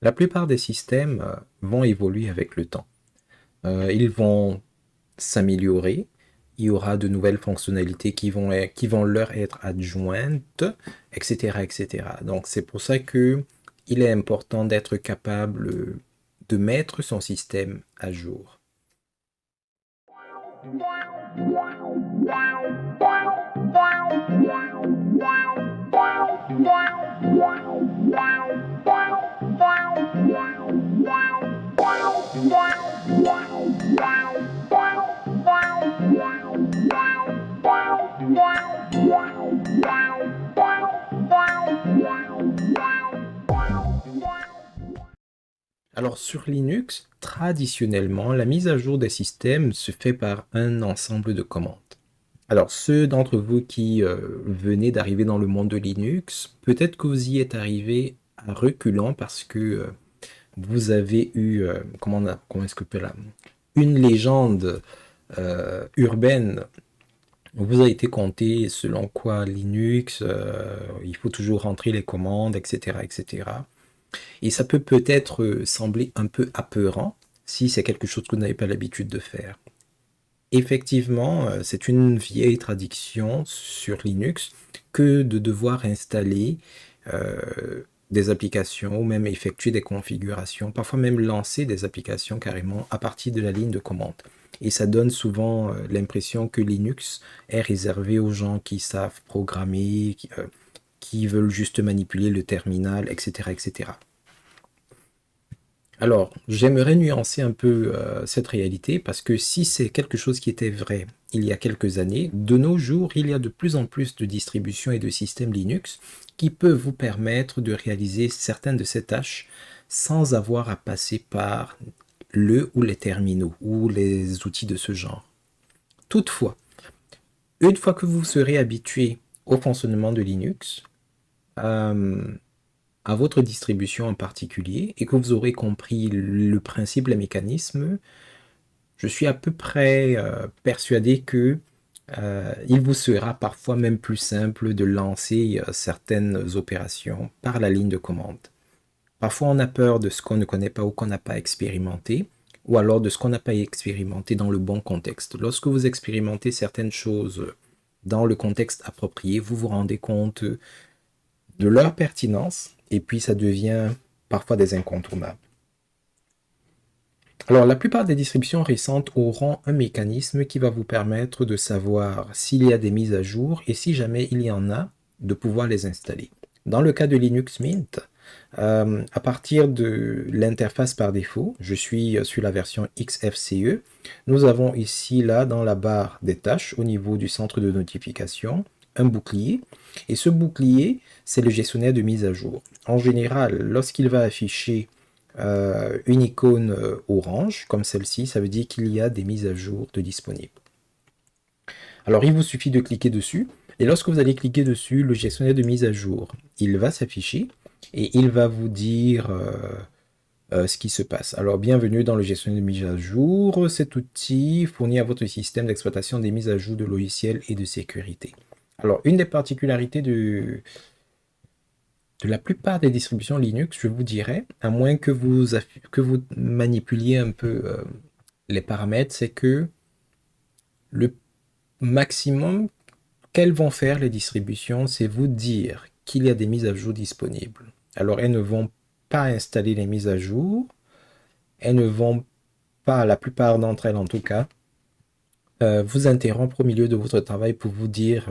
La plupart des systèmes vont évoluer avec le temps. Ils vont s'améliorer. Il y aura de nouvelles fonctionnalités qui vont leur être adjointes, etc., etc. Donc c'est pour ça que il est important d'être capable de mettre son système à jour. Alors sur Linux, traditionnellement, la mise à jour des systèmes se fait par un ensemble de commandes. Alors ceux d'entre vous qui venez d'arriver dans le monde de Linux, peut-être que vous y êtes arrivé à reculant parce que vous avez eu, comment est-ce que peut la, une légende urbaine vous a été conté selon quoi Linux, il faut toujours rentrer les commandes, etc., etc. Et ça peut peut-être sembler un peu apeurant si c'est quelque chose que vous n'avez pas l'habitude de faire. Effectivement, c'est une vieille tradition sur Linux que de devoir installer des applications ou même effectuer des configurations, parfois même lancer des applications carrément à partir de la ligne de commande. Et ça donne souvent l'impression que Linux est réservé aux gens qui savent programmer, qui veulent juste manipuler le terminal, etc., etc. Alors, j'aimerais nuancer un peu cette réalité parce que si c'est quelque chose qui était vrai il y a quelques années, de nos jours, il y a de plus en plus de distributions et de systèmes Linux qui peuvent vous permettre de réaliser certaines de ces tâches sans avoir à passer par le ou les terminaux ou les outils de ce genre. Toutefois, une fois que vous serez habitué au fonctionnement de Linux, euh, à votre distribution en particulier et que vous aurez compris le principe, le mécanisme, je suis à peu près persuadé que il vous sera parfois même plus simple de lancer certaines opérations par la ligne de commande. Parfois, on a peur de ce qu'on ne connaît pas ou qu'on n'a pas expérimenté, ou alors de ce qu'on n'a pas expérimenté dans le bon contexte. Lorsque vous expérimentez certaines choses dans le contexte approprié, vous vous rendez compte de leur pertinence, et puis ça devient parfois des incontournables. Alors, la plupart des distributions récentes auront un mécanisme qui va vous permettre de savoir s'il y a des mises à jour et si jamais il y en a, de pouvoir les installer. Dans le cas de Linux Mint, à partir de l'interface par défaut, je suis sur la version XFCE, nous avons ici, là, dans la barre des tâches, au niveau du centre de notification, un bouclier. Et ce bouclier, c'est le gestionnaire de mise à jour. En général, lorsqu'il va afficher une icône orange, comme celle-ci, ça veut dire qu'il y a des mises à jour de disponibles. Alors, il vous suffit de cliquer dessus, et lorsque vous allez cliquer dessus, le gestionnaire de mise à jour, il va s'afficher, et il va vous dire ce qui se passe. Alors, bienvenue dans le gestionnaire de mise à jour. Cet outil fournit à votre système d'exploitation des mises à jour de logiciels et de sécurité. Alors, une des particularités de la plupart des distributions Linux, je vous dirais, à moins que vous manipuliez un peu les paramètres, c'est que le maximum qu'elles vont faire, les distributions, c'est vous dire qu'il y a des mises à jour disponibles. Alors, elles ne vont pas installer les mises à jour, elles ne vont pas, la plupart d'entre elles en tout cas, vous interrompre au milieu de votre travail pour vous dire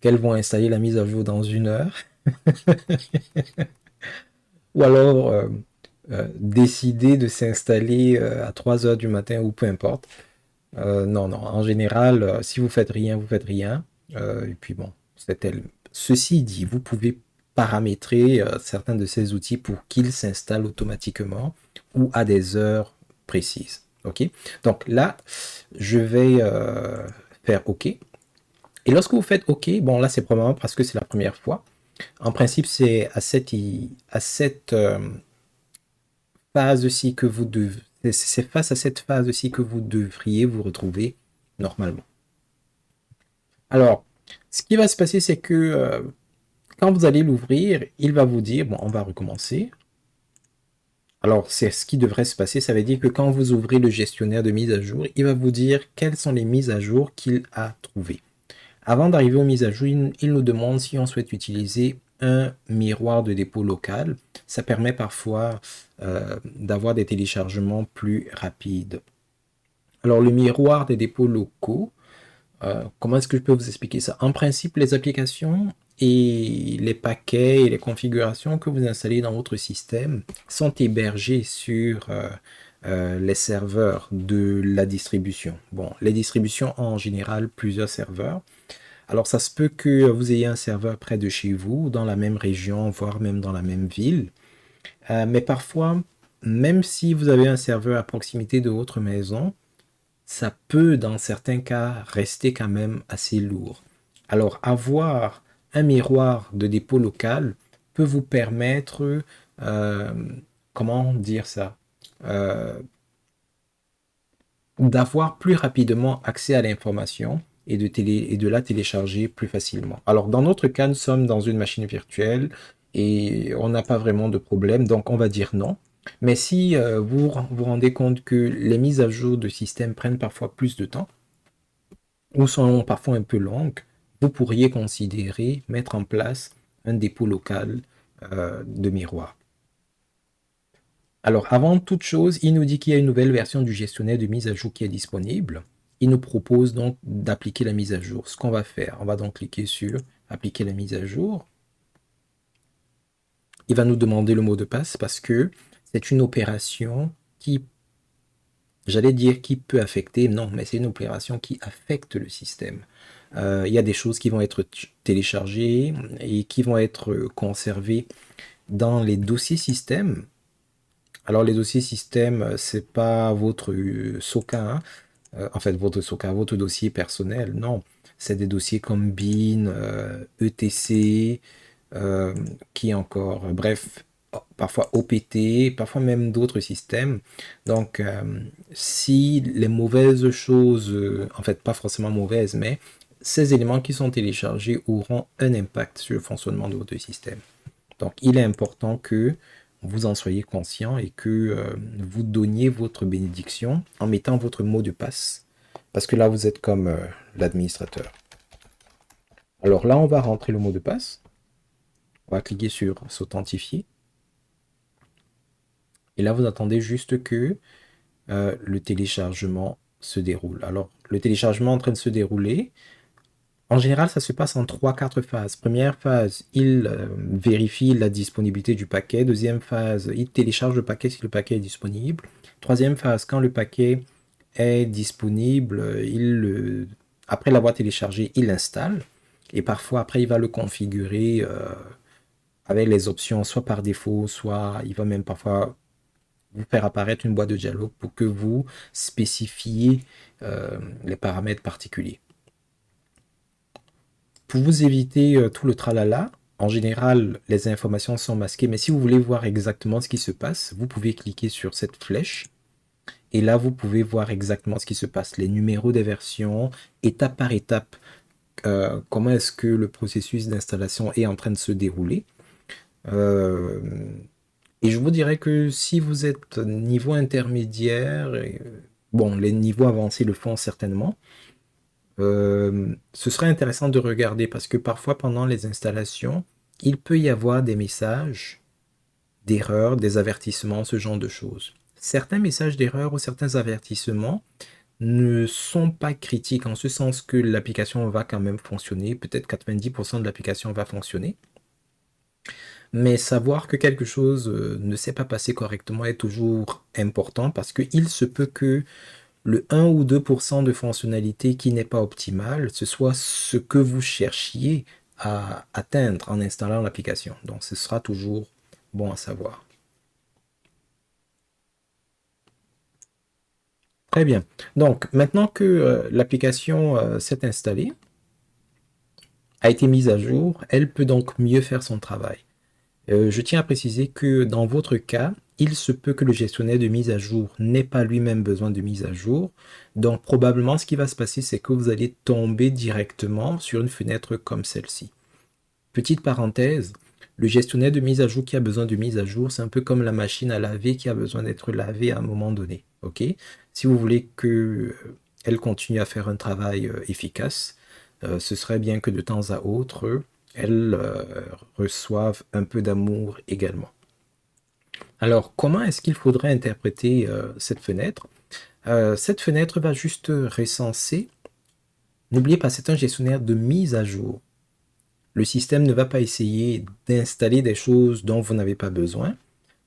qu'elles vont installer la mise à jour dans 1 heure, ou alors décider de s'installer à 3 heures du matin ou peu importe. Non, non, en général, si vous faites rien, vous faites rien. Et puis bon, c'est tel. Ceci dit, vous pouvez paramétrer certains de ces outils pour qu'ils s'installent automatiquement ou à des heures précises. OK? Donc là, je vais faire OK. Et lorsque vous faites OK, bon là c'est probablement parce que c'est la première fois. En principe, c'est à cette phase-ci que vous devez, c'est face à cette phase-ci que vous devriez vous retrouver normalement. Alors, ce qui va se passer, c'est que quand vous allez l'ouvrir, il va vous dire, bon, on va recommencer. Alors, c'est ce qui devrait se passer. Ça veut dire que quand vous ouvrez le gestionnaire de mise à jour, il va vous dire quelles sont les mises à jour qu'il a trouvées. Avant d'arriver aux mises à jour, il nous demande si on souhaite utiliser un miroir de dépôt local. Ça permet parfois d'avoir des téléchargements plus rapides. Alors, le miroir des dépôts locaux, comment est-ce que je peux vous expliquer ça? En principe, les applications et les paquets et les configurations que vous installez dans votre système sont hébergés sur les serveurs de la distribution. Bon, les distributions ont en général plusieurs serveurs. Alors, ça se peut que vous ayez un serveur près de chez vous, dans la même région, voire même dans la même ville. Mais parfois, même si vous avez un serveur à proximité de votre maison, ça peut, dans certains cas, rester quand même assez lourd. Alors, avoir un miroir de dépôt local peut vous permettre, euh, comment dire ça, Euh, d'avoir plus rapidement accès à l'information et de la télécharger plus facilement. Alors, dans notre cas, nous sommes dans une machine virtuelle et on n'a pas vraiment de problème, donc on va dire non. Mais si vous vous rendez compte que les mises à jour de système prennent parfois plus de temps ou sont parfois un peu longues, vous pourriez considérer mettre en place un dépôt local de miroir. Alors, avant toute chose, il nous dit qu'il y a une nouvelle version du gestionnaire de mise à jour qui est disponible. Il nous propose donc d'appliquer la mise à jour. Ce qu'on va faire, on va donc cliquer sur appliquer la mise à jour. Il va nous demander le mot de passe parce que c'est une opération qui, j'allais dire qui peut affecter, non, mais c'est une opération qui affecte le système. Il y a des choses qui vont être téléchargées et qui vont être conservées dans les dossiers système. Alors les dossiers système, c'est pas votre SOCA, hein. En fait votre SOCA, votre dossier personnel, non. C'est des dossiers comme BIN, ETC, qui encore, bref, parfois OPT, parfois même d'autres systèmes. Donc si les mauvaises choses, en fait pas forcément mauvaises, mais ces éléments qui sont téléchargés auront un impact sur le fonctionnement de votre système. Donc, il est important que vous en soyez conscient et que vous donniez votre bénédiction en mettant votre mot de passe. Parce que là, vous êtes comme l'administrateur. Alors là, on va rentrer le mot de passe. On va cliquer sur s'authentifier. Et là, vous attendez juste que le téléchargement se déroule. Alors, le téléchargement est en train de se dérouler. En général, ça se passe en 3-4 phases. Première phase, il vérifie la disponibilité du paquet. Deuxième phase, il télécharge le paquet si le paquet est disponible. Troisième phase, quand le paquet est disponible, après l'avoir téléchargé, il l'installe. Et parfois, après, il va le configurer avec les options, soit par défaut, soit il va même parfois vous faire apparaître une boîte de dialogue pour que vous spécifiez les paramètres particuliers. Pour vous éviter tout le tralala, en général, les informations sont masquées, mais si vous voulez voir exactement ce qui se passe, vous pouvez cliquer sur cette flèche. Et là, vous pouvez voir exactement ce qui se passe, les numéros des versions, étape par étape, comment est-ce que le processus d'installation est en train de se dérouler. Et je vous dirais que si vous êtes niveau intermédiaire, bon, les niveaux avancés le font certainement, ce serait intéressant de regarder parce que parfois pendant les installations, il peut y avoir des messages d'erreur, des avertissements, ce genre de choses. Certains messages d'erreur ou certains avertissements ne sont pas critiques en ce sens que l'application va quand même fonctionner, peut-être 90% de l'application va fonctionner. Mais savoir que quelque chose ne s'est pas passé correctement est toujours important parce qu'il se peut que le 1 ou 2% de fonctionnalité qui n'est pas optimal, ce soit ce que vous cherchiez à atteindre en installant l'application. Donc, ce sera toujours bon à savoir. Très bien. Donc, maintenant que l'application s'est installée, a été mise à jour, elle peut donc mieux faire son travail. Je tiens à préciser que dans votre cas, il se peut que le gestionnaire de mise à jour n'ait pas lui-même besoin de mise à jour. Donc probablement ce qui va se passer, c'est que vous allez tomber directement sur une fenêtre comme celle-ci. Petite parenthèse, Le gestionnaire de mise à jour qui a besoin de mise à jour, c'est un peu comme la machine à laver qui a besoin d'être lavée à un moment donné. Ok? Si vous voulez que elle continue à faire un travail efficace, ce serait bien que de temps à autre, elle reçoive un peu d'amour également. Alors, comment est-ce qu'il faudrait interpréter cette fenêtre? Cette fenêtre va juste recenser. N'oubliez pas, c'est un gestionnaire de mise à jour. Le système ne va pas essayer d'installer des choses dont vous n'avez pas besoin.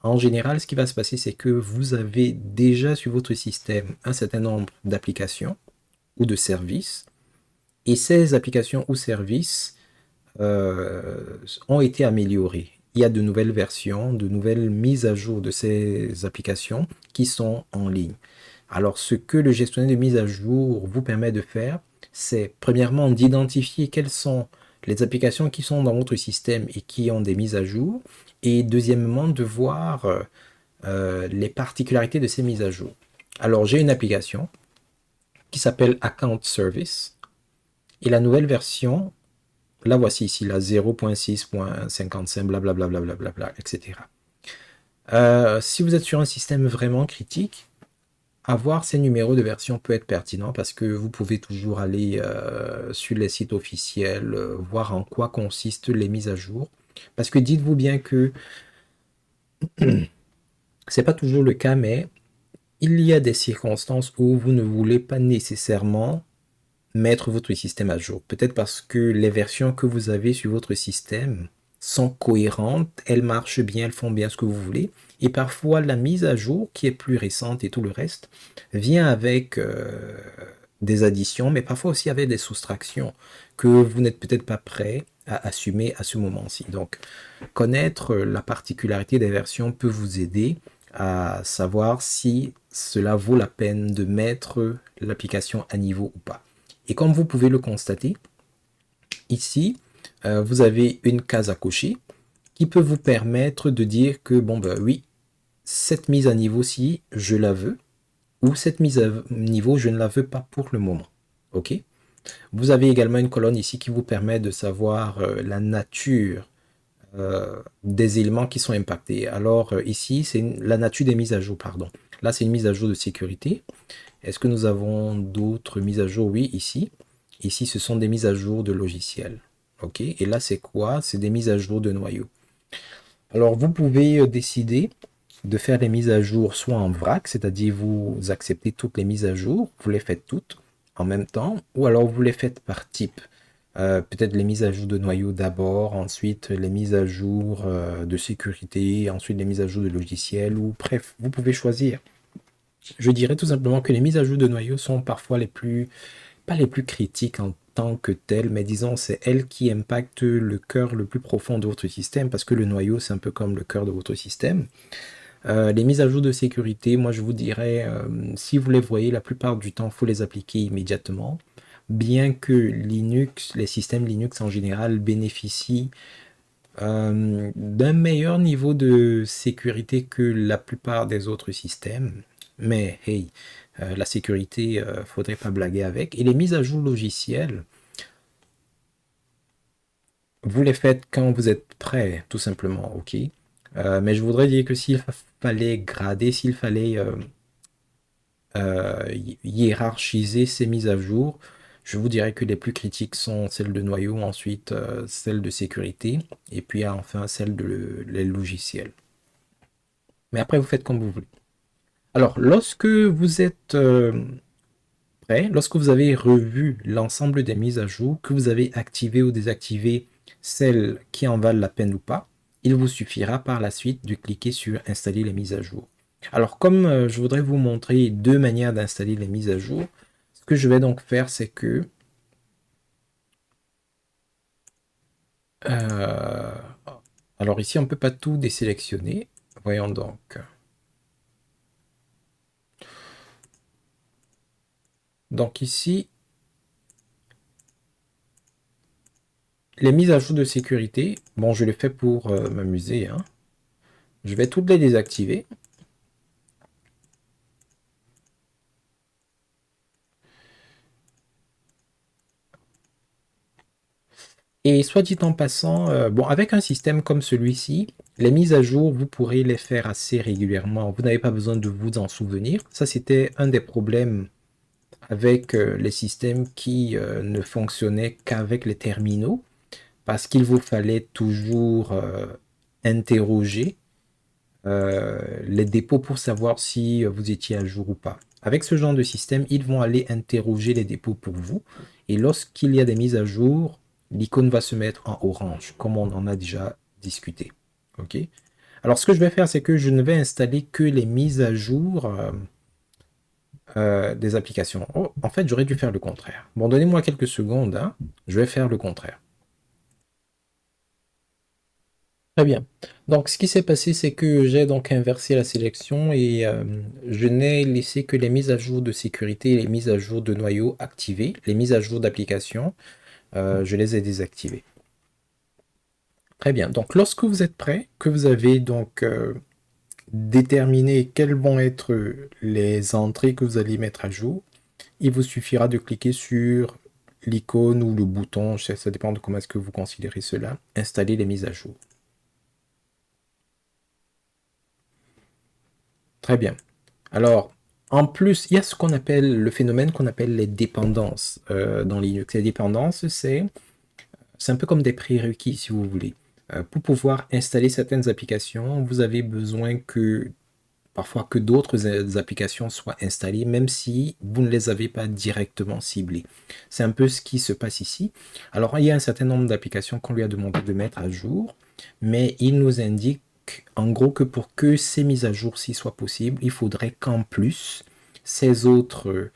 En général, ce qui va se passer, c'est que vous avez déjà sur votre système un certain nombre d'applications ou de services. Et ces applications ou services ont été améliorés. Il y a de nouvelles versions, de nouvelles mises à jour de ces applications qui sont en ligne. Alors, ce que le gestionnaire de mise à jour vous permet de faire, c'est premièrement d'identifier quelles sont les applications qui sont dans votre système et qui ont des mises à jour, et deuxièmement, de voir les particularités de ces mises à jour. Alors, j'ai une application qui s'appelle Account Service, et la nouvelle version, la voici ici, la 0.6.55, blablabla, blablabla, etc. Si vous êtes sur un système vraiment critique, avoir ces numéros de version peut être pertinent parce que vous pouvez toujours aller sur les sites officiels, voir en quoi consistent les mises à jour. Parce que dites-vous bien que c'est pas toujours le cas, mais il y a des circonstances où vous ne voulez pas nécessairement mettre votre système à jour. Peut-être parce que les versions que vous avez sur votre système sont cohérentes, elles marchent bien, elles font bien ce que vous voulez. Et parfois, la mise à jour, qui est plus récente et tout le reste, vient avec des additions, mais parfois aussi avec des soustractions que vous n'êtes peut-être pas prêt à assumer à ce moment-ci. Donc, connaître la particularité des versions peut vous aider à savoir si cela vaut la peine de mettre l'application à niveau ou pas. Et comme vous pouvez le constater, ici, vous avez une case à cocher qui peut vous permettre de dire que, bon, ben oui, cette mise à niveau-ci, je la veux, ou cette mise à niveau, je ne la veux pas pour le moment. OK? Vous avez également une colonne ici qui vous permet de savoir la nature des éléments qui sont impactés. Alors ici, c'est la nature des mises à jour, pardon. Là, c'est une mise à jour de sécurité. Est-ce que nous avons d'autres mises à jour? Oui, ici. Ici, ce sont des mises à jour de logiciels. OK? Et là, c'est quoi? C'est des mises à jour de noyaux. Alors, vous pouvez décider de faire les mises à jour soit en vrac, c'est-à-dire vous acceptez toutes les mises à jour, vous les faites toutes en même temps, ou alors vous les faites par type. Peut-être les mises à jour de noyaux d'abord, ensuite les mises à jour de sécurité, ensuite les mises à jour de logiciels, ou bref, vous pouvez choisir. Je dirais tout simplement que les mises à jour de noyaux sont parfois pas les plus critiques en tant que telles, mais disons, c'est elles qui impactent le cœur le plus profond de votre système, parce que le noyau, c'est un peu comme le cœur de votre système. Les mises à jour de sécurité, moi je vous dirais, si vous les voyez, la plupart du temps, il faut les appliquer immédiatement. Bien que Linux, les systèmes Linux en général bénéficient d'un meilleur niveau de sécurité que la plupart des autres systèmes. Mais hey, la sécurité, faudrait pas blaguer avec. Et les mises à jour logicielles, vous les faites quand vous êtes prêt, tout simplement, ok. Mais je voudrais dire que s'il fallait grader, s'il fallait hiérarchiser ces mises à jour, je vous dirais que les plus critiques sont celles de noyau, ensuite celles de sécurité, et puis enfin celles de les logiciels. Mais après, vous faites comme vous voulez. Alors, lorsque vous êtes prêt, lorsque vous avez revu l'ensemble des mises à jour, que vous avez activé ou désactivé celles qui en valent la peine ou pas, il vous suffira par la suite de cliquer sur installer les mises à jour. Alors, comme je voudrais vous montrer deux manières d'installer les mises à jour, ce que je vais donc faire, c'est que euh, alors ici, on ne peut pas tout désélectionner. Voyons donc. Donc ici, les mises à jour de sécurité, bon, je le fais pour m'amuser, hein. Je vais toutes les désactiver. Et soit dit en passant, bon, avec un système comme celui-ci, les mises à jour, vous pourrez les faire assez régulièrement. Vous n'avez pas besoin de vous en souvenir. Ça, c'était un des problèmes avec les systèmes qui ne fonctionnaient qu'avec les terminaux, parce qu'il vous fallait toujours interroger les dépôts pour savoir si vous étiez à jour ou pas. Avec ce genre de système, ils vont aller interroger les dépôts pour vous. Et lorsqu'il y a des mises à jour, l'icône va se mettre en orange, comme on en a déjà discuté. OK? Alors, ce que je vais faire, c'est que je ne vais installer que les mises à jour des applications. Oh, en fait, j'aurais dû faire le contraire. Bon, donnez-moi quelques secondes, hein. Je vais faire le contraire. Très bien. Donc, ce qui s'est passé, c'est que j'ai donc inversé la sélection et je n'ai laissé que les mises à jour de sécurité et les mises à jour de noyau activées. Les mises à jour d'application, je les ai désactivées. Très bien. Donc, lorsque vous êtes prêt, que vous avez donc déterminé quelles vont être les entrées que vous allez mettre à jour, il vous suffira de cliquer sur l'icône ou le bouton, ça dépend de comment est-ce que vous considérez cela, installer les mises à jour. Très bien. Alors, en plus, il y a ce qu'on appelle le phénomène qu'on appelle les dépendances dans Linux. Les dépendances, c'est un peu comme des prérequis, si vous voulez. Pour pouvoir installer certaines applications, vous avez besoin que parfois que d'autres applications soient installées, même si vous ne les avez pas directement ciblées. C'est un peu ce qui se passe ici. Alors, il y a un certain nombre d'applications qu'on lui a demandé de mettre à jour, mais il nous indique en gros que pour que ces mises à jour-ci soient possibles, il faudrait qu'en plus, ces autres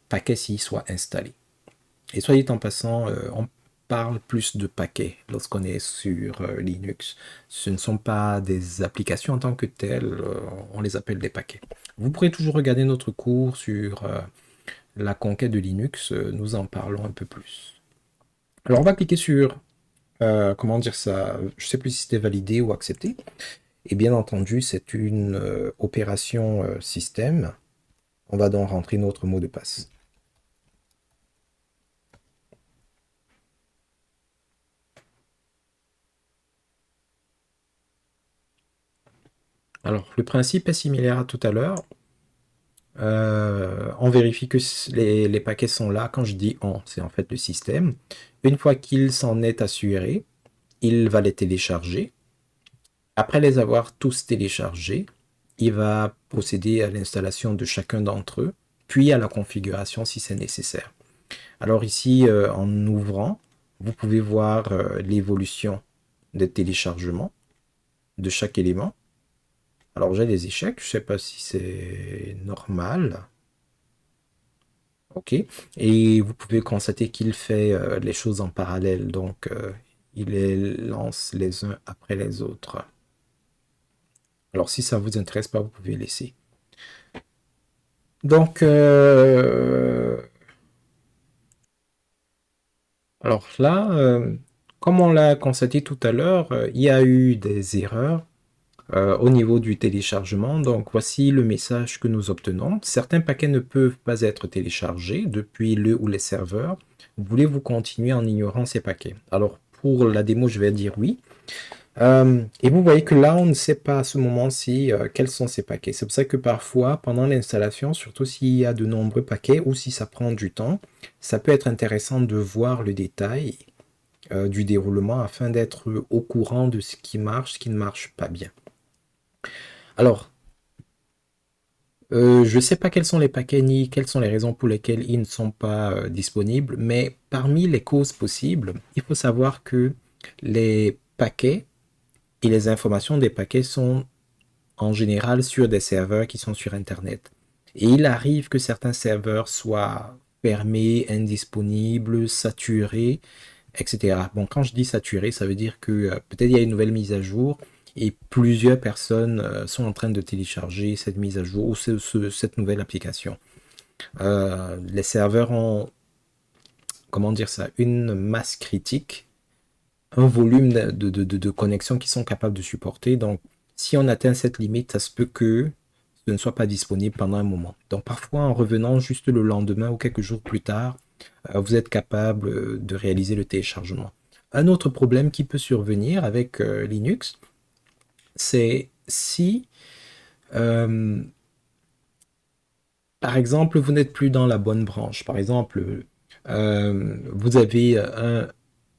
paquets-ci soient installés. Et soit dit en passant, on parle plus de paquets lorsqu'on est sur Linux. Ce ne sont pas des applications en tant que telles, on les appelle des paquets. Vous pourrez toujours regarder notre cours sur la conquête de Linux, nous en parlons un peu plus. Alors on va cliquer sur, comment dire ça, je ne sais plus si c'était validé ou accepté. Et bien entendu, c'est une opération système. On va donc rentrer notre mot de passe. Alors, le principe est similaire à tout à l'heure. On vérifie que les paquets sont là. Quand je dis on, c'est en fait le système. Une fois qu'il s'en est assuré, il va les télécharger. Après les avoir tous téléchargés, il va procéder à l'installation de chacun d'entre eux, puis à la configuration si c'est nécessaire. Alors ici, en ouvrant, vous pouvez voir l'évolution des téléchargements de chaque élément. Alors j'ai des échecs, je ne sais pas si c'est normal. Ok. Et vous pouvez constater qu'il fait les choses en parallèle, donc il les lance les uns après les autres. Alors si ça ne vous intéresse pas, vous pouvez laisser. Donc, alors là, comme on l'a constaté tout à l'heure, il y a eu des erreurs au niveau du téléchargement. Donc voici le message que nous obtenons. Certains paquets ne peuvent pas être téléchargés depuis le ou les serveurs. Voulez-vous continuer en ignorant ces paquets? Alors pour la démo, je vais dire oui. Et vous voyez que là, on ne sait pas à ce moment-ci quels sont ces paquets. C'est pour ça que parfois, pendant l'installation, surtout s'il y a de nombreux paquets ou si ça prend du temps, ça peut être intéressant de voir le détail du déroulement afin d'être au courant de ce qui marche, ce qui ne marche pas bien. Alors, je ne sais pas quels sont les paquets ni quelles sont les raisons pour lesquelles ils ne sont pas disponibles, mais parmi les causes possibles, il faut savoir que les paquets et les informations des paquets sont en général sur des serveurs qui sont sur Internet. Et il arrive que certains serveurs soient fermés, indisponibles, saturés, etc. Bon, quand je dis saturé, ça veut dire que peut-être il y a une nouvelle mise à jour et plusieurs personnes sont en train de télécharger cette mise à jour ou cette nouvelle application. Les serveurs ont, comment dire ça, une masse critique, un volume de connexions qui sont capables de supporter. Donc, si on atteint cette limite, ça se peut que ce ne soit pas disponible pendant un moment. Donc, parfois, en revenant juste le lendemain ou quelques jours plus tard, vous êtes capable de réaliser le téléchargement. Un autre problème qui peut survenir avec Linux, c'est si, euh, par exemple, vous n'êtes plus dans la bonne branche. Par exemple, vous avez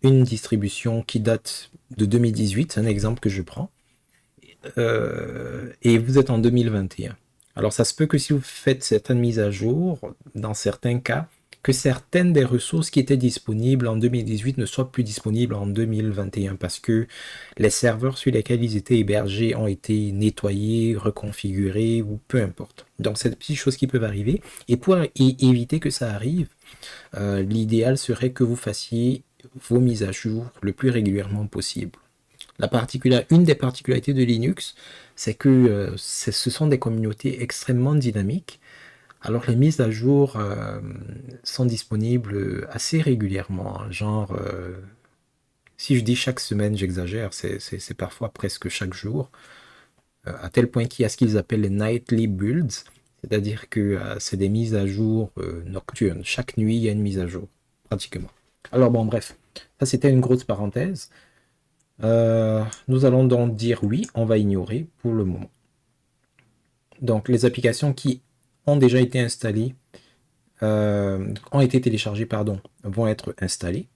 une distribution qui date de 2018, c'est un exemple que je prends, et vous êtes en 2021. Alors ça se peut que si vous faites certaines mises à jour, dans certains cas, que certaines des ressources qui étaient disponibles en 2018 ne soient plus disponibles en 2021 parce que les serveurs sur lesquels ils étaient hébergés ont été nettoyés, reconfigurés ou peu importe. Donc c'est des petites choses qui peuvent arriver. Et pour éviter que ça arrive, l'idéal serait que vous fassiez vos mises à jour le plus régulièrement possible. Une des particularités de Linux, c'est que ce sont des communautés extrêmement dynamiques. Alors les mises à jour sont disponibles assez régulièrement, genre si je dis chaque semaine, j'exagère, c'est parfois presque chaque jour, à tel point qu'il y a ce qu'ils appellent les nightly builds, c'est-à-dire que c'est des mises à jour nocturnes. Chaque nuit, il y a une mise à jour, pratiquement. Alors bon, bref, ça c'était une grosse parenthèse. Nous allons donc dire oui, on va ignorer pour le moment. Donc les applications qui ont déjà été installées, ont été téléchargées, pardon, vont être installées,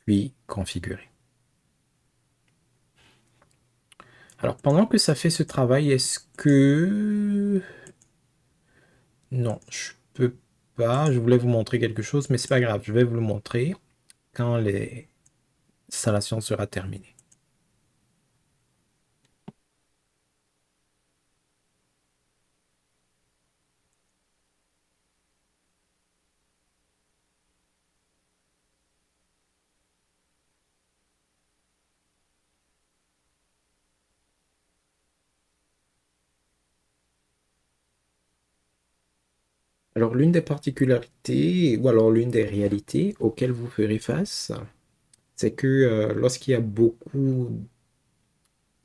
puis configurées. Alors pendant que ça fait ce travail, est-ce que... Non, je peux pas. Je voulais vous montrer quelque chose, mais c'est pas grave, je vais vous le montrer quand l'installation sera terminée. Alors l'une des particularités, ou alors l'une des réalités auxquelles vous ferez face, c'est que lorsqu'il y a beaucoup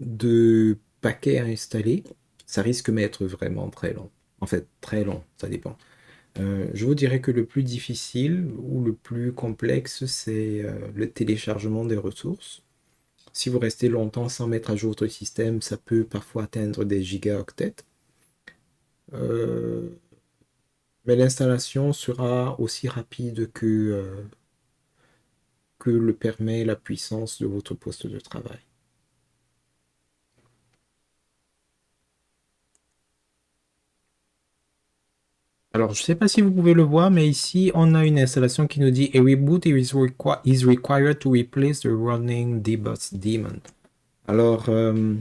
de paquets à installer, ça risque d'être vraiment très long. En fait, très long, ça dépend. Je vous dirais que le plus difficile ou le plus complexe, c'est le téléchargement des ressources. Si vous restez longtemps sans mettre à jour votre système, ça peut parfois atteindre des gigaoctets. Euh, mais l'installation sera aussi rapide que le permet la puissance de votre poste de travail. Alors, je ne sais pas si vous pouvez le voir, mais ici, on a une installation qui nous dit A reboot is required to replace the running dbus daemon. Alors, euh,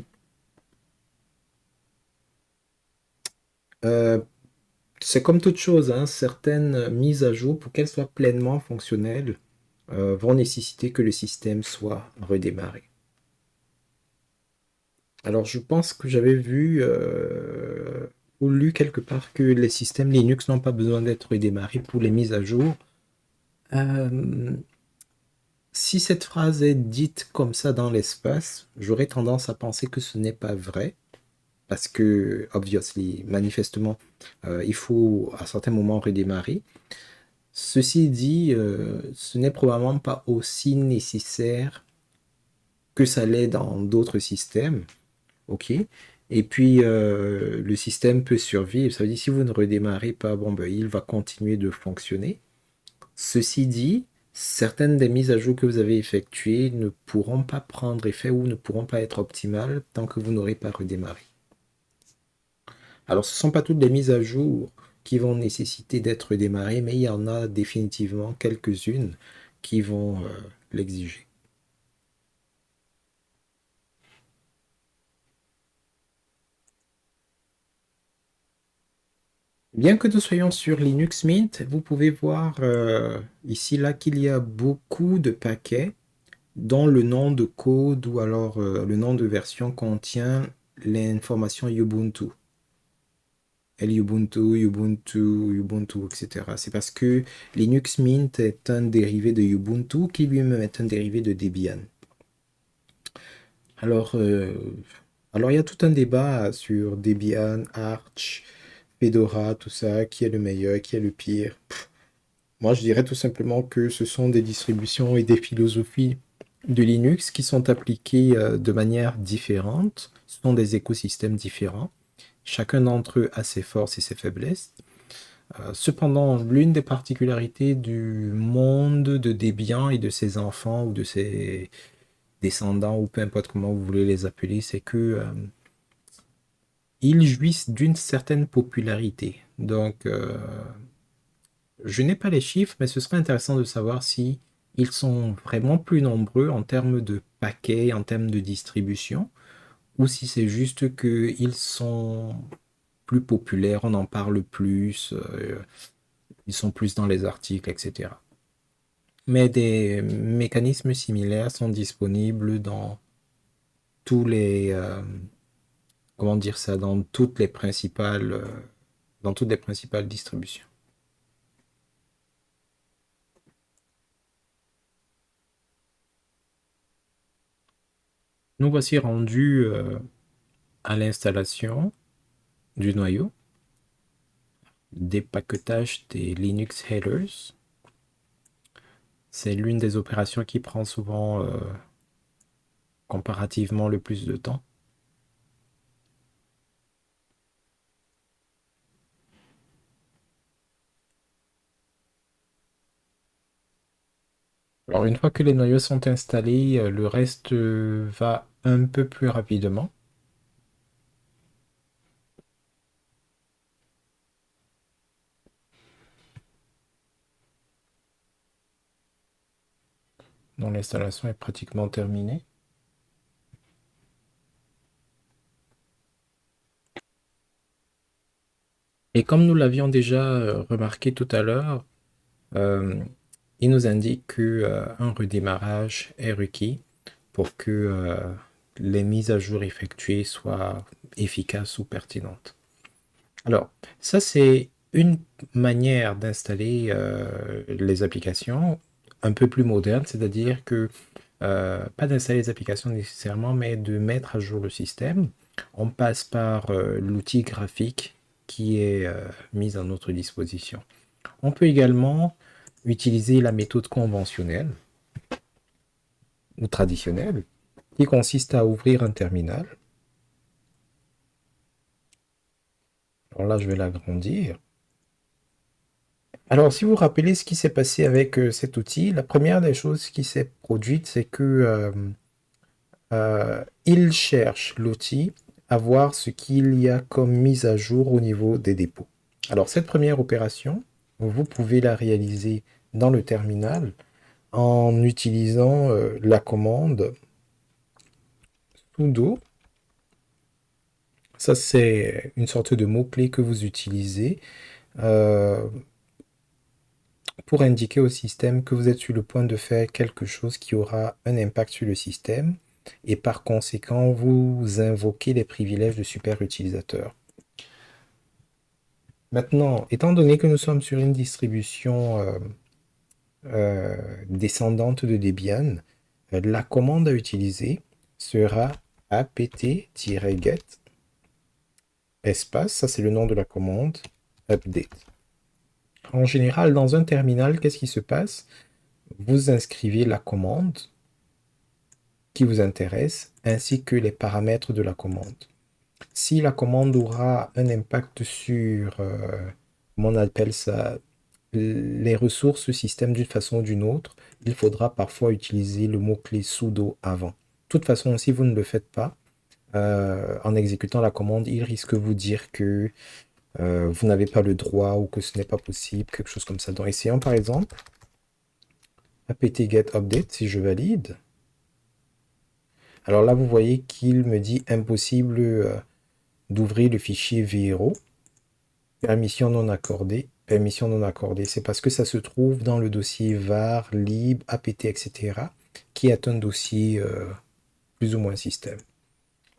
c'est comme toute chose, hein, certaines mises à jour, pour qu'elles soient pleinement fonctionnelles, vont nécessiter que le système soit redémarré. Alors, je pense que j'avais vu ou lu quelque part que les systèmes Linux n'ont pas besoin d'être redémarrés pour les mises à jour. Euh, Si cette phrase est dite comme ça dans l'espace, j'aurais tendance à penser que ce n'est pas vrai, parce que, obviously, manifestement, il faut à certains moments redémarrer. Ceci dit, ce n'est probablement pas aussi nécessaire que ça l'est dans d'autres systèmes, ok? Et puis, le système peut survivre. Ça veut dire si vous ne redémarrez pas, bon, ben, il va continuer de fonctionner. Ceci dit, certaines des mises à jour que vous avez effectuées ne pourront pas prendre effet ou ne pourront pas être optimales tant que vous n'aurez pas redémarré. Alors, ce ne sont pas toutes les mises à jour qui vont nécessiter d'être démarrées, mais il y en a définitivement quelques-unes qui vont l'exiger. Bien que nous soyons sur Linux Mint, vous pouvez voir ici là qu'il y a beaucoup de paquets dont le nom de code ou alors le nom de version contient l'information Ubuntu. Ubuntu, Ubuntu, Ubuntu, etc. C'est parce que Linux Mint est un dérivé de Ubuntu qui lui-même est un dérivé de Debian. Alors, euh, alors il y a tout un débat sur Debian, Arch, Fedora, tout ça, qui est le meilleur, qui est le pire. Moi, je dirais tout simplement que ce sont des distributions et des philosophies de Linux qui sont appliqués de manière différente. Ce sont des écosystèmes différents. Chacun d'entre eux a ses forces et ses faiblesses. Cependant, l'une des particularités du monde de Debian et de ses enfants ou de ses descendants ou peu importe comment vous voulez les appeler, c'est que ils jouissent d'une certaine popularité. Donc, je n'ai pas les chiffres, mais ce serait intéressant de savoir si ils sont vraiment plus nombreux en termes de paquets, en termes de distribution, ou si c'est juste qu'ils sont plus populaires, on en parle plus, ils sont plus dans les articles, etc. Mais des mécanismes similaires sont disponibles dans tous les, comment dire ça, dans toutes les principales distributions. Nous voici rendus à l'installation du noyau, dépaquetage des Linux headers. C'est l'une des opérations qui prend souvent comparativement le plus de temps. Alors une fois que les noyaux sont installés, le reste va un peu plus rapidement. Donc l'installation est pratiquement terminée. Et comme nous l'avions déjà remarqué tout à l'heure, euh, il nous indique qu'un redémarrage est requis pour que les mises à jour effectuées soient efficaces ou pertinentes. Alors, ça c'est une manière d'installer les applications un peu plus moderne, c'est-à-dire que pas d'installer les applications nécessairement, mais de mettre à jour le système. On passe par l'outil graphique qui est mis à notre disposition. On peut également utiliser la méthode conventionnelle ou traditionnelle qui consiste à ouvrir un terminal. Alors là, je vais l'agrandir. Alors, si vous vous rappelez ce qui s'est passé avec cet outil, la première des choses qui s'est produite, c'est que il cherche l'outil à voir ce qu'il y a comme mise à jour au niveau des dépôts. Alors, cette première opération, vous pouvez la réaliser dans le terminal en utilisant la commande sudo. Ça, c'est une sorte de mot-clé que vous utilisez euh, pour indiquer au système que vous êtes sur le point de faire quelque chose qui aura un impact sur le système et par conséquent, vous invoquez les privilèges de super utilisateur. Maintenant, étant donné que nous sommes sur une distribution descendante de Debian, la commande à utiliser sera apt-get espace, ça c'est le nom de la commande, update. En général, dans un terminal, qu'est-ce qui se passe? Vous inscrivez la commande qui vous intéresse, ainsi que les paramètres de la commande. Si la commande aura un impact sur, comment on appelle ça, les ressources système d'une façon ou d'une autre, il faudra parfois utiliser le mot-clé sudo avant. De toute façon, si vous ne le faites pas, en exécutant la commande, il risque de vous dire que vous n'avez pas le droit ou que ce n'est pas possible, quelque chose comme ça. Donc essayons par exemple apt-get update si je valide. Alors là, vous voyez qu'il me dit impossible d'ouvrir le fichier VRO. Permission non accordée. Permission non accordée. C'est parce que ça se trouve dans le dossier var, lib, apt, etc. qui est un dossier plus ou moins système.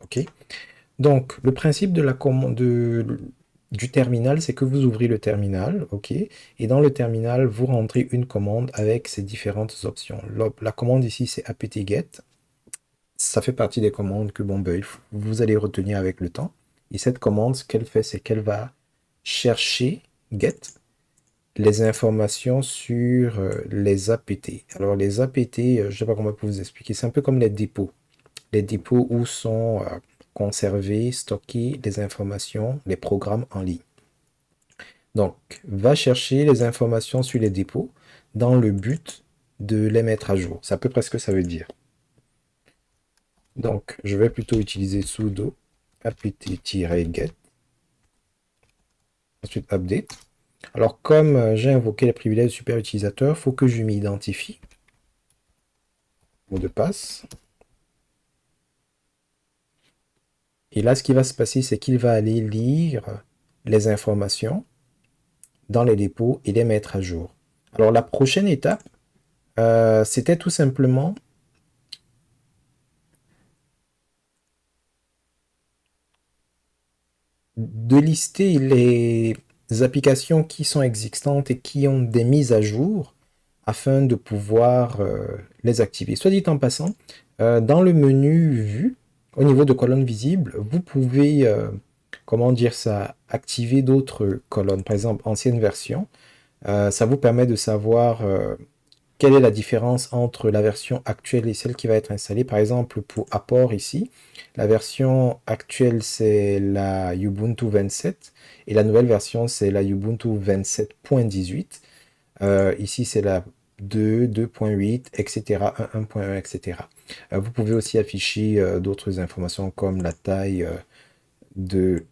OK? Donc, le principe de la commande du terminal, c'est que vous ouvrez le terminal, OK? Et dans le terminal, vous rentrez une commande avec ces différentes options. La commande ici, c'est apt-get. Ça fait partie des commandes que bon, ben, vous allez retenir avec le temps. Et cette commande, ce qu'elle fait, c'est qu'elle va chercher get les informations sur les APT. Alors les APT, je ne sais pas comment vous expliquer, c'est un peu comme les dépôts. Les dépôts où sont conservés, stockés les informations, les programmes en ligne. Donc, va chercher les informations sur les dépôts dans le but de les mettre à jour. C'est à peu près ce que ça veut dire. Donc, je vais plutôt utiliser sudo apt-get, ensuite update. Alors, comme j'ai invoqué les privilèges du super utilisateur, il faut que je m'identifie. Mot de passe. Et là, ce qui va se passer, c'est qu'il va aller lire les informations dans les dépôts et les mettre à jour. Alors, la prochaine étape, c'était tout simplement de lister les applications qui sont existantes et qui ont des mises à jour afin de pouvoir les activer. Soit dit en passant, dans le menu Vue, au niveau de colonnes visibles, vous pouvez, comment dire ça, activer d'autres colonnes. Par exemple, ancienne version, ça vous permet de savoir quelle est la différence entre la version actuelle et celle qui va être installée. Par exemple, pour apport ici, la version actuelle, c'est la Ubuntu 27 et la nouvelle version, c'est la Ubuntu 27.18. Ici, c'est la 2, 2.8, etc., 1.1, etc. Vous pouvez aussi afficher d'autres informations comme la taille du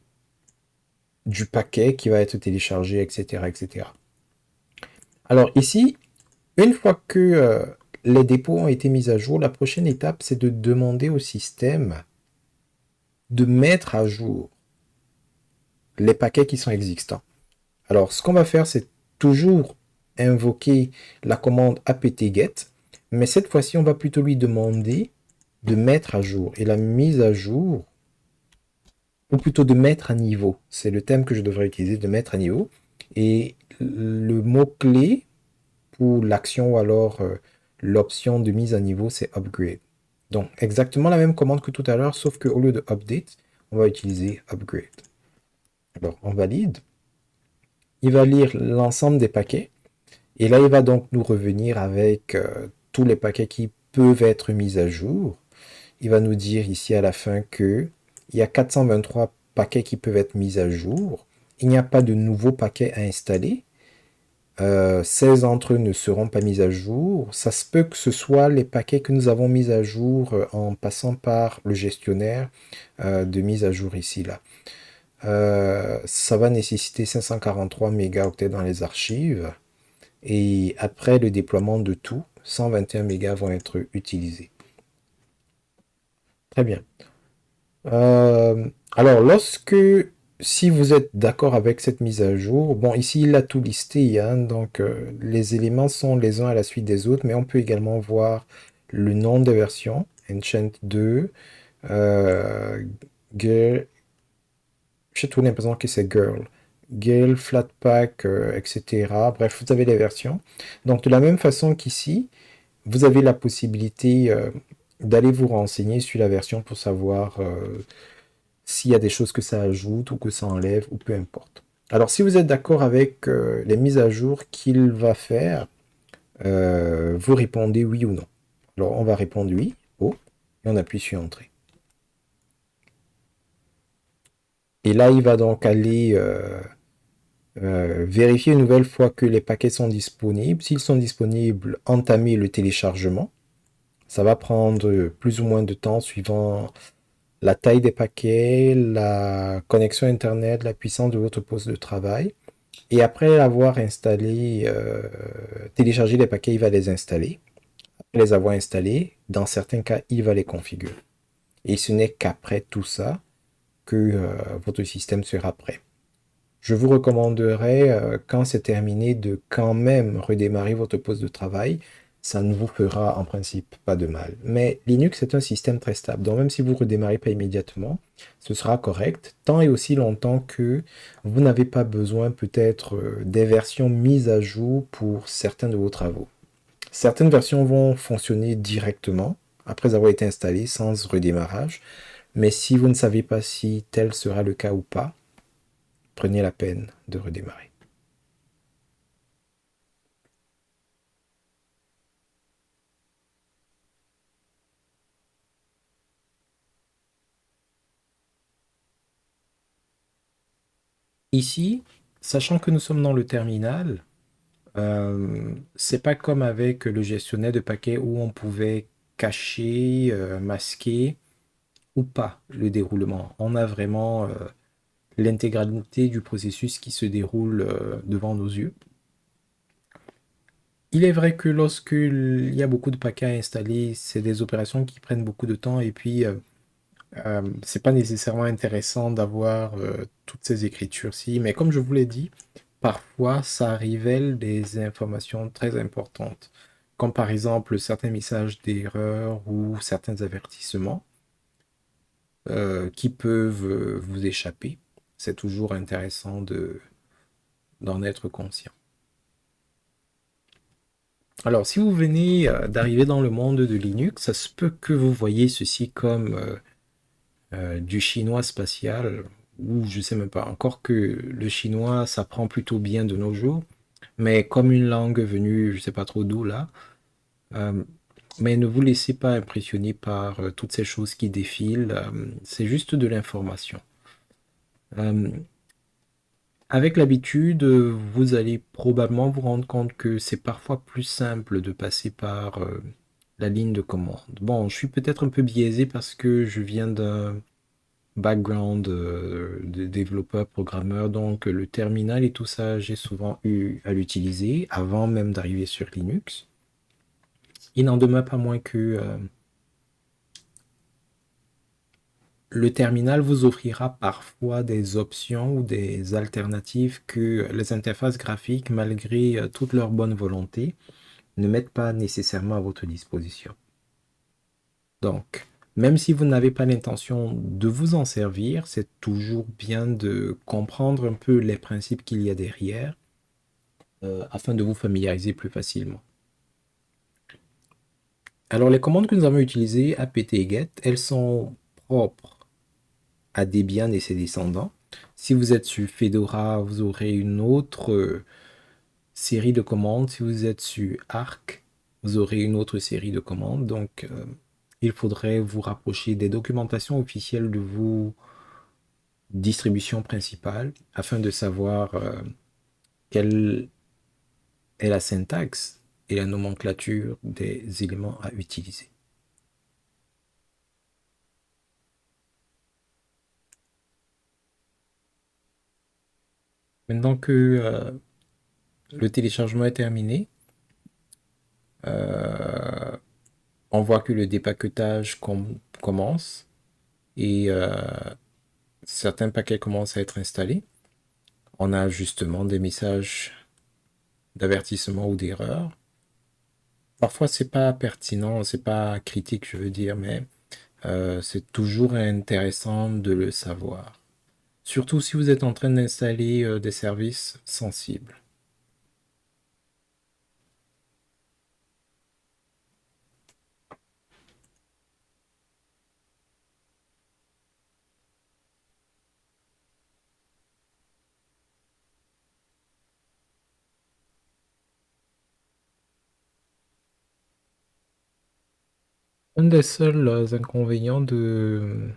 paquet qui va être téléchargé, etc., etc. Alors ici, une fois que les dépôts ont été mis à jour, la prochaine étape, c'est de demander au système de mettre à jour les paquets qui sont existants. Alors, ce qu'on va faire, c'est toujours invoquer la commande apt-get, mais cette fois-ci, on va plutôt lui demander de mettre à jour. Et la mise à jour, ou plutôt de mettre à niveau, c'est le terme que je devrais utiliser, de mettre à niveau. Et le mot-clé pour l'action ou alors l'option de mise à niveau, c'est upgrade. Donc, exactement la même commande que tout à l'heure, sauf qu'au lieu de update, on va utiliser upgrade. Alors, on valide. Il va lire l'ensemble des paquets. Et là, il va donc nous revenir avec tous les paquets qui peuvent être mis à jour. Il va nous dire ici à la fin que il y a 423 paquets qui peuvent être mis à jour. Il n'y a pas de nouveaux paquets à installer. 16 d'entre eux ne seront pas mis à jour. Ça se peut que ce soit les paquets que nous avons mis à jour en passant par le gestionnaire de mise à jour ici, là. Ça va nécessiter 543 mégaoctets dans les archives. Et après le déploiement de tout, 121 mégas vont être utilisés. Très bien. Alors, si vous êtes d'accord avec cette mise à jour, bon, ici, il a tout listé, hein, donc les éléments sont les uns à la suite des autres, mais on peut également voir le nom des versions, Enchant 2, Girl, j'ai tout l'impression que c'est Girl, Girl, Flatpak, etc. Bref, vous avez les versions. Donc, de la même façon qu'ici, vous avez la possibilité d'aller vous renseigner sur la version pour savoir s'il y a des choses que ça ajoute ou que ça enlève ou peu importe. Alors si vous êtes d'accord avec les mises à jour qu'il va faire, vous répondez oui ou non. Alors on va répondre oui, oh, et on appuie sur Entrée. Et là il va donc aller vérifier une nouvelle fois que les paquets sont disponibles. S'ils sont disponibles, entamer le téléchargement. Ça va prendre plus ou moins de temps suivant la taille des paquets, la connexion Internet, la puissance de votre poste de travail. Et après avoir installé, téléchargé les paquets, il va les installer. Après les avoir installés, dans certains cas, il va les configurer. Et ce n'est qu'après tout ça que votre système sera prêt. Je vous recommanderais, quand c'est terminé, de quand même redémarrer votre poste de travail. Ça ne vous fera en principe pas de mal. Mais Linux est un système très stable. Donc même si vous ne redémarrez pas immédiatement, ce sera correct, tant et aussi longtemps que vous n'avez pas besoin peut-être des versions mises à jour pour certains de vos travaux. Certaines versions vont fonctionner directement après avoir été installées sans redémarrage. Mais si vous ne savez pas si tel sera le cas ou pas, prenez la peine de redémarrer. Ici, sachant que nous sommes dans le terminal, c'est pas comme avec le gestionnaire de paquets où on pouvait cacher, masquer ou pas le déroulement. On a vraiment l'intégralité du processus qui se déroule devant nos yeux. Il est vrai que lorsqu'il y a beaucoup de paquets à installer, c'est des opérations qui prennent beaucoup de temps et puis c'est pas nécessairement intéressant d'avoir toutes ces écritures-ci. Mais comme je vous l'ai dit, parfois ça révèle des informations très importantes, comme par exemple certains messages d'erreur ou certains avertissements qui peuvent vous échapper. C'est toujours intéressant d'en être conscient. Alors, si vous venez d'arriver dans le monde de Linux, ça se peut que vous voyez ceci comme du chinois spatial, ou je sais même pas, encore que le chinois s'apprend plutôt bien de nos jours, mais comme une langue venue, je sais pas trop d'où là. Euh, mais ne vous laissez pas impressionner par toutes ces choses qui défilent, c'est juste de l'information. Euh, Avec l'habitude, vous allez probablement vous rendre compte que c'est parfois plus simple de passer par la ligne de commande. Bon, je suis peut-être un peu biaisé parce que je viens d'un background de développeur, programmeur, donc le terminal et tout ça, j'ai souvent eu à l'utiliser avant même d'arriver sur Linux. Il n'en demeure pas moins que le terminal vous offrira parfois des options ou des alternatives que les interfaces graphiques, malgré toute leur bonne volonté, ne mettent pas nécessairement à votre disposition. Donc, même si vous n'avez pas l'intention de vous en servir, c'est toujours bien de comprendre un peu les principes qu'il y a derrière afin de vous familiariser plus facilement. Alors, les commandes que nous avons utilisées, apt et get, elles sont propres à Debian et ses descendants. Si vous êtes sur Fedora, vous aurez une autre série de commandes. Si vous êtes sur Arc, vous aurez une autre série de commandes. Donc, il faudrait vous rapprocher des documentations officielles de vos distributions principales afin de savoir quelle est la syntaxe et la nomenclature des éléments à utiliser. Maintenant que le téléchargement est terminé, euh, on voit que le dépaquetage commence et certains paquets commencent à être installés. On a justement des messages d'avertissement ou d'erreur. Parfois, c'est pas pertinent, c'est pas critique, je veux dire, mais c'est toujours intéressant de le savoir. Surtout si vous êtes en train d'installer des services sensibles. Un des seuls inconvénients de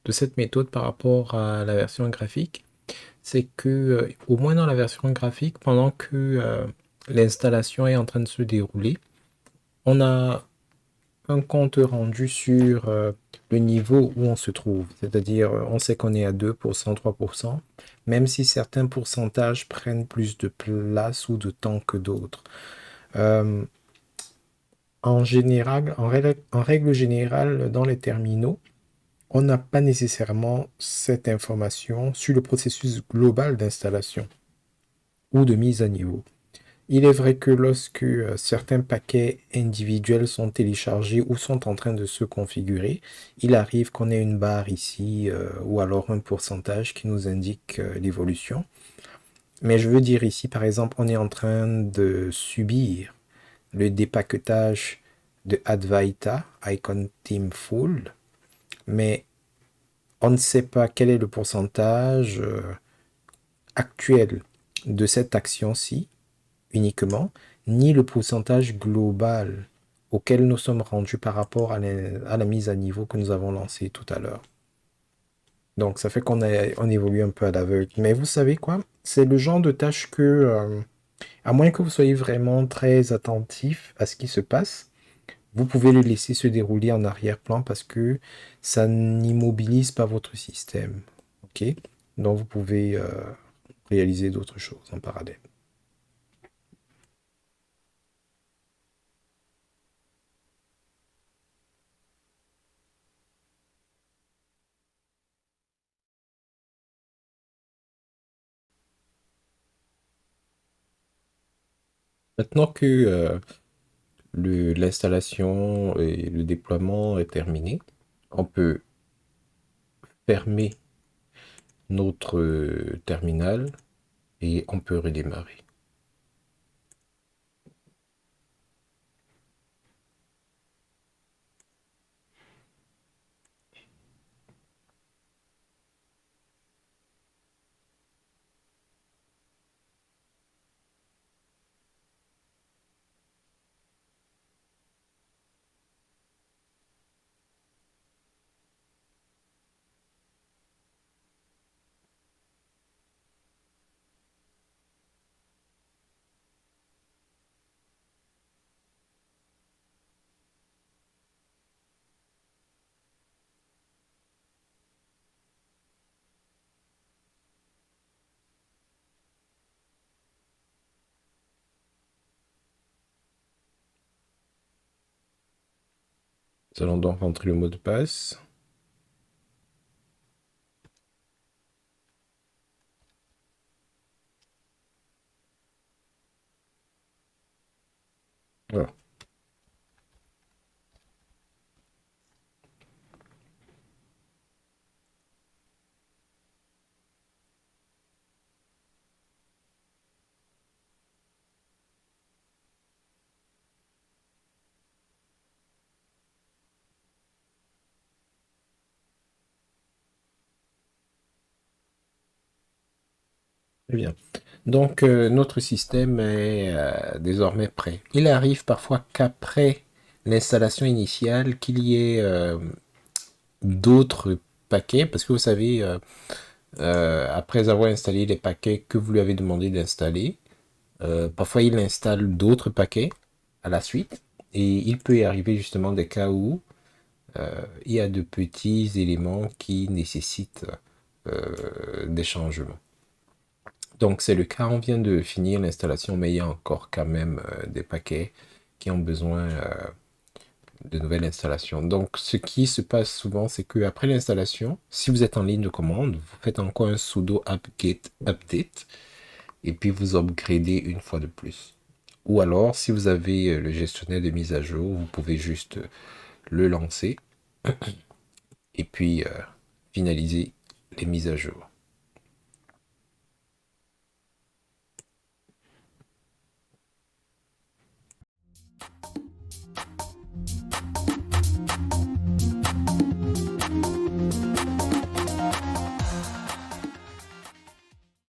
cette méthode par rapport à la version graphique, c'est que, au moins dans la version graphique, pendant que l'installation est en train de se dérouler, on a un compte rendu sur le niveau où on se trouve. C'est-à-dire, on sait qu'on est à 2%, 3%, même si certains pourcentages prennent plus de place ou de temps que d'autres. Euh, En général, en règle générale, dans les terminaux, on n'a pas nécessairement cette information sur le processus global d'installation ou de mise à niveau. Il est vrai que lorsque certains paquets individuels sont téléchargés ou sont en train de se configurer, il arrive qu'on ait une barre ici ou alors un pourcentage qui nous indique l'évolution. Mais je veux dire ici, par exemple, on est en train de subir le dépaquetage de Advaita, Icon Team Full, mais on ne sait pas quel est le pourcentage actuel de cette action-ci uniquement, ni le pourcentage global auquel nous sommes rendus par rapport à la mise à niveau que nous avons lancée tout à l'heure. Donc, ça fait on évolue un peu à l'aveugle. Mais vous savez quoi? C'est le genre de tâche que, à moins que vous soyez vraiment très attentif à ce qui se passe, vous pouvez les laisser se dérouler en arrière-plan parce que ça n'immobilise pas votre système. OK? Donc, vous pouvez réaliser d'autres choses en parallèle. Maintenant que l'installation et le déploiement est terminé, on peut fermer notre terminal et on peut redémarrer. Nous allons donc rentrer le mot de passe. Voilà. Très bien. Donc, notre système est désormais prêt. Il arrive parfois qu'après l'installation initiale, qu'il y ait d'autres paquets, parce que vous savez, après avoir installé les paquets que vous lui avez demandé d'installer, parfois il installe d'autres paquets à la suite, et il peut y arriver justement des cas où il y a de petits éléments qui nécessitent des changements. Donc c'est le cas, on vient de finir l'installation, mais il y a encore quand même des paquets qui ont besoin de nouvelles installations. Donc ce qui se passe souvent, c'est que après l'installation, si vous êtes en ligne de commande, vous faites encore un sudo apt-get update et puis vous upgradez une fois de plus. Ou alors, si vous avez le gestionnaire de mise à jour, vous pouvez juste le lancer et puis finaliser les mises à jour.